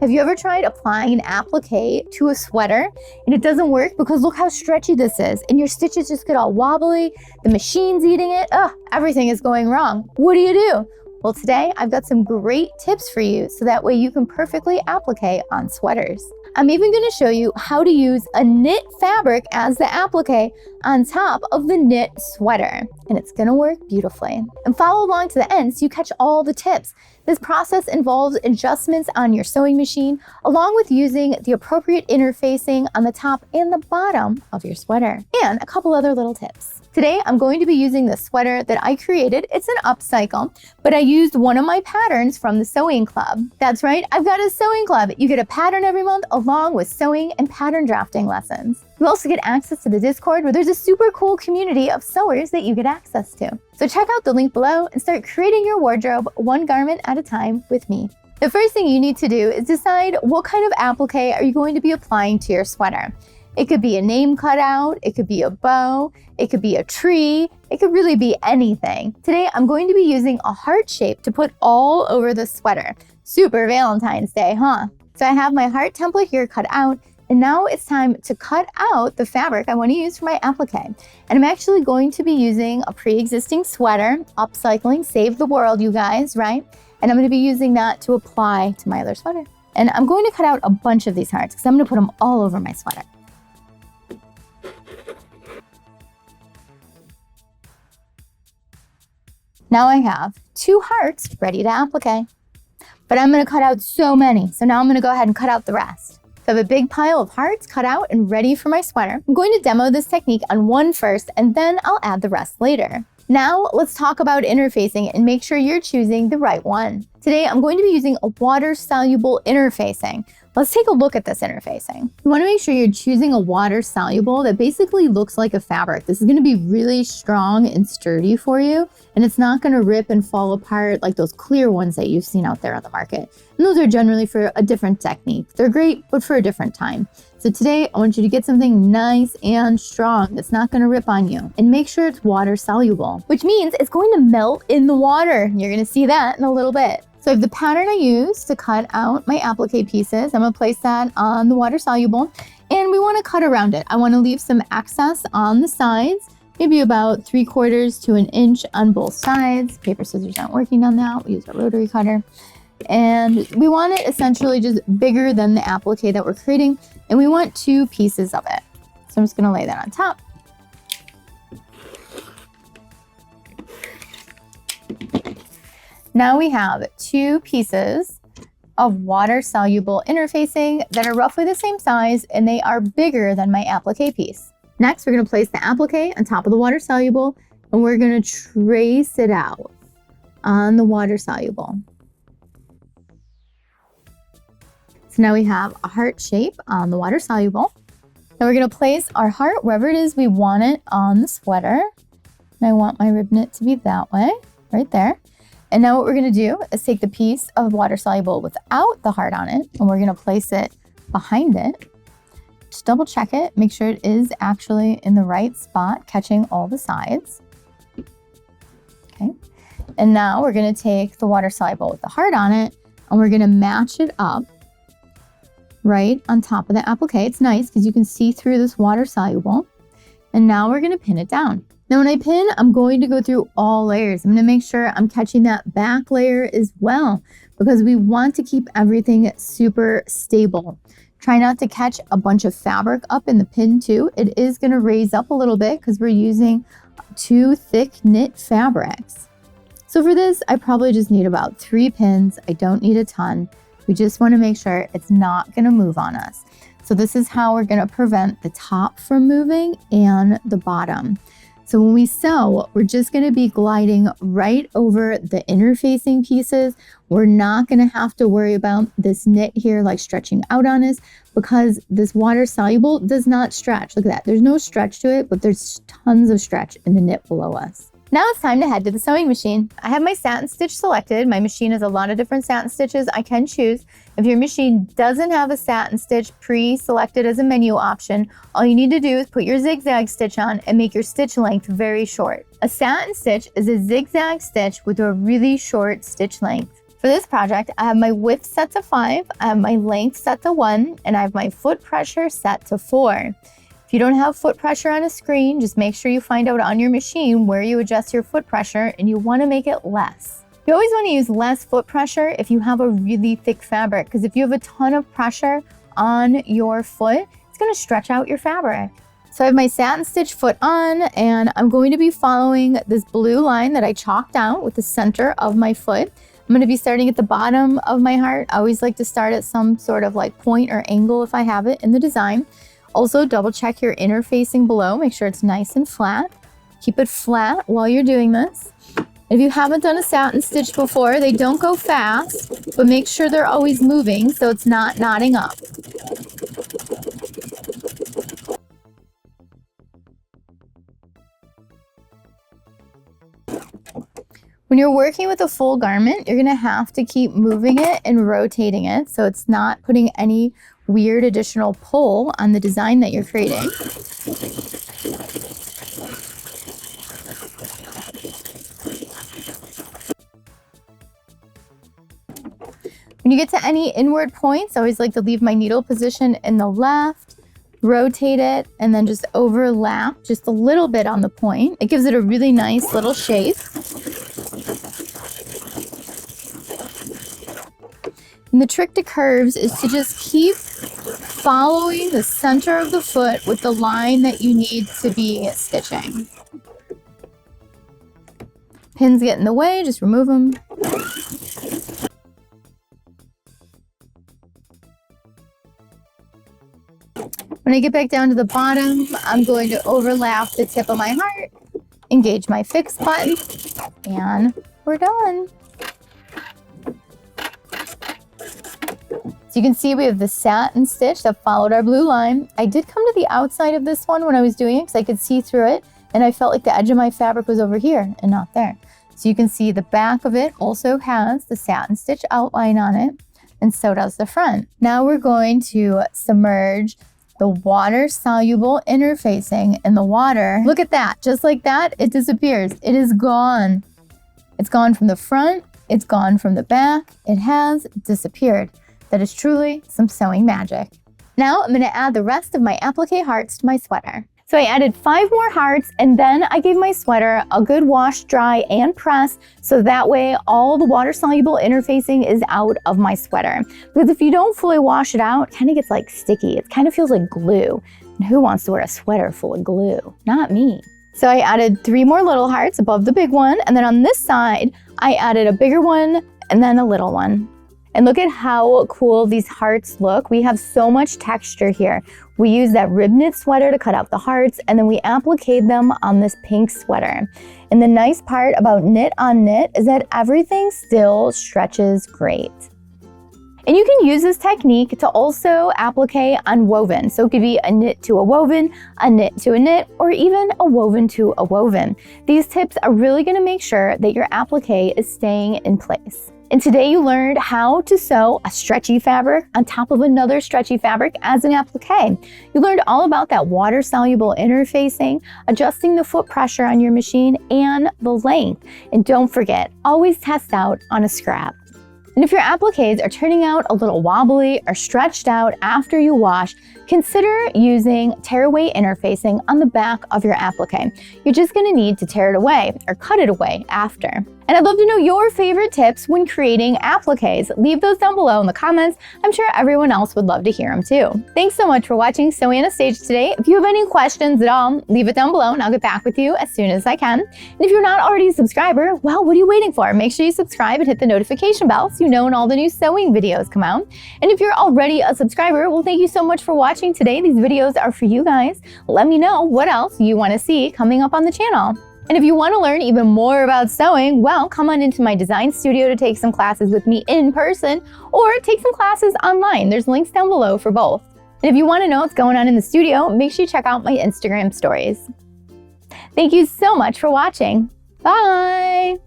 Have you ever tried applying an applique to a sweater and it doesn't work because look how stretchy this is and your stitches just get all wobbly, the machine's eating it, everything is going wrong. What do you do? Well, today I've got some great tips for you so that way you can perfectly applique on sweaters. I'm even going to show you how to use a knit fabric as the applique on top of the knit sweater, and it's going to work beautifully. And follow along to the end so you catch all the tips. This process involves adjustments on your sewing machine, along with using the appropriate interfacing on the top and the bottom of your sweater, and a couple other little tips. Today, I'm going to be using the sweater that I created. It's an upcycle, but I used one of my patterns from the sewing club. That's right, I've got a sewing club. You get a pattern every month along with sewing and pattern drafting lessons. You also get access to the Discord where there's a super cool community of sewers that you get access to. So check out the link below and start creating your wardrobe one garment at a time with me. The first thing you need to do is decide what kind of applique are you going to be applying to your sweater. It could be a name cutout, it could be a bow, it could be a tree, it could really be anything. Today, I'm going to be using a heart shape to put all over the sweater. Super Valentine's Day, huh? So I have my heart template here cut out, and now it's time to cut out the fabric I want to use for my applique. And I'm actually going to be using a pre-existing sweater, upcycling, save the world, you guys, right? And I'm going to be using that to apply to my other sweater. And I'm going to cut out a bunch of these hearts because I'm going to put them all over my sweater. Now I have 2 hearts ready to applique, but I'm gonna cut out so many. So now I'm gonna go ahead and cut out the rest. So I have a big pile of hearts cut out and ready for my sweater. I'm going to demo this technique on one first, and then I'll add the rest later. Now let's talk about interfacing and make sure you're choosing the right one. Today, I'm going to be using a water-soluble interfacing. Let's take a look at this interfacing. You want to make sure you're choosing a water-soluble that basically looks like a fabric. This is going to be really strong and sturdy for you, and it's not going to rip and fall apart like those clear ones that you've seen out there on the market. And those are generally for a different technique. They're great, but for a different time. So today, I want you to get something nice and strong that's not going to rip on you, and make sure it's water-soluble, which means it's going to melt in the water. You're going to see that in a little bit. So I have the pattern I used to cut out my applique pieces. I'm gonna place that on the water soluble, and we wanna cut around it. I wanna leave some excess on the sides, maybe about 3/4 to an inch on both sides. Paper scissors aren't working on that. We use a rotary cutter. And we want it essentially just bigger than the applique that we're creating, and we want 2 pieces of it. So I'm just gonna lay that on top. Now we have 2 pieces of water-soluble interfacing that are roughly the same size, and they are bigger than my applique piece. Next, we're going to place the applique on top of the water-soluble, and we're going to trace it out on the water-soluble. So now we have a heart shape on the water-soluble. Now we're going to place our heart wherever it is we want it on the sweater. And I want my rib knit to be that way, right there. And now what we're gonna do is take the piece of water soluble without the heart on it, and we're gonna place it behind it. Just double check it, make sure it is actually in the right spot, catching all the sides. Okay, and now we're gonna take the water soluble with the heart on it, and we're gonna match it up right on top of the applique. It's nice because you can see through this water soluble. And now we're gonna pin it down. Now when I pin, I'm going to go through all layers. I'm going to make sure I'm catching that back layer as well, because we want to keep everything super stable. Try not to catch a bunch of fabric up in the pin too. It is going to raise up a little bit because we're using 2 thick knit fabrics. So for this, I probably just need about 3 pins. I don't need a ton. We just want to make sure it's not going to move on us. So this is how we're going to prevent the top from moving and the bottom. So when we sew, we're just going to be gliding right over the interfacing pieces. We're not going to have to worry about this knit here like stretching out on us, because this water soluble does not stretch. Look at that. There's no stretch to it, but there's tons of stretch in the knit below us. Now it's time to head to the sewing machine. I have my satin stitch selected. My machine has a lot of different satin stitches I can choose. If your machine doesn't have a satin stitch pre-selected as a menu option, all you need to do is put your zigzag stitch on and make your stitch length very short. A satin stitch is a zigzag stitch with a really short stitch length. For this project, I have my width set to 5, I have my length set to 1, and I have my foot pressure set to 4. If you don't have foot pressure on a screen, just make sure you find out on your machine where you adjust your foot pressure, and you want to make it less. You always want to use less foot pressure if you have a really thick fabric, because if you have a ton of pressure on your foot, it's going to stretch out your fabric. So I have my satin stitch foot on, and I'm going to be following this blue line that I chalked out with the center of my foot. I'm going to be starting at the bottom of my heart. I always like to start at some sort of like point or angle if I have it in the design. Also, double check your interfacing below. Make sure it's nice and flat. Keep it flat while you're doing this. If you haven't done a satin stitch before, they don't go fast, but make sure they're always moving so it's not knotting up. When you're working with a full garment, you're gonna have to keep moving it and rotating it so it's not putting any weird additional pull on the design that you're creating. When you get to any inward points, I always like to leave my needle position in the left, rotate it, and then just overlap just a little bit on the point. It gives it a really nice little shape. And the trick to curves is to just keep following the center of the foot with the line that you need to be stitching. Pins get in the way, just remove them. When I get back down to the bottom, I'm going to overlap the tip of my heart, engage my fix button, and we're done. So you can see we have the satin stitch that followed our blue line. I did come to the outside of this one when I was doing it because I could see through it, and I felt like the edge of my fabric was over here and not there. So you can see the back of it also has the satin stitch outline on it, and so does the front. Now we're going to submerge the water-soluble interfacing in the water. Look at that, just like that, it disappears. It is gone. It's gone from the front, it's gone from the back, it has disappeared. That is truly some sewing magic. Now I'm gonna add the rest of my applique hearts to my sweater. So I added 5 more hearts, and then I gave my sweater a good wash, dry, and press, so that way all the water-soluble interfacing is out of my sweater. Because if you don't fully wash it out, it kind of gets like sticky. It kind of feels like glue. And who wants to wear a sweater full of glue? Not me. So I added 3 more little hearts above the big one, and then on this side, I added a bigger one and then a little one. And look at how cool these hearts look. We have so much texture here. We use that rib knit sweater to cut out the hearts, and then we appliqued them on this pink sweater. And the nice part about knit on knit is that everything still stretches great. And you can use this technique to also applique on woven. So it could be a knit to a woven, a knit to a knit, or even a woven to a woven. These tips are really gonna make sure that your applique is staying in place. And today you learned how to sew a stretchy fabric on top of another stretchy fabric as an applique. You learned all about that water-soluble interfacing, adjusting the foot pressure on your machine, and the length. And don't forget, always test out on a scrap. And if your appliques are turning out a little wobbly or stretched out after you wash, consider using tearaway interfacing on the back of your applique. You're just gonna need to tear it away or cut it away after. And I'd love to know your favorite tips when creating appliques. Leave those down below in the comments. I'm sure everyone else would love to hear them too. Thanks so much for watching Sew Anastasia today. If you have any questions at all, leave it down below and I'll get back with you as soon as I can. And if you're not already a subscriber, well, what are you waiting for? Make sure you subscribe and hit the notification bell so you know when all the new sewing videos come out. And if you're already a subscriber, well, thank you so much for watching today. These videos are for you guys. Let me know what else you want to see coming up on the channel. And if you want to learn even more about sewing, well, come on into my design studio to take some classes with me in person or take some classes online. There's links down below for both. And if you want to know what's going on in the studio, make sure you check out my Instagram stories. Thank you so much for watching. Bye!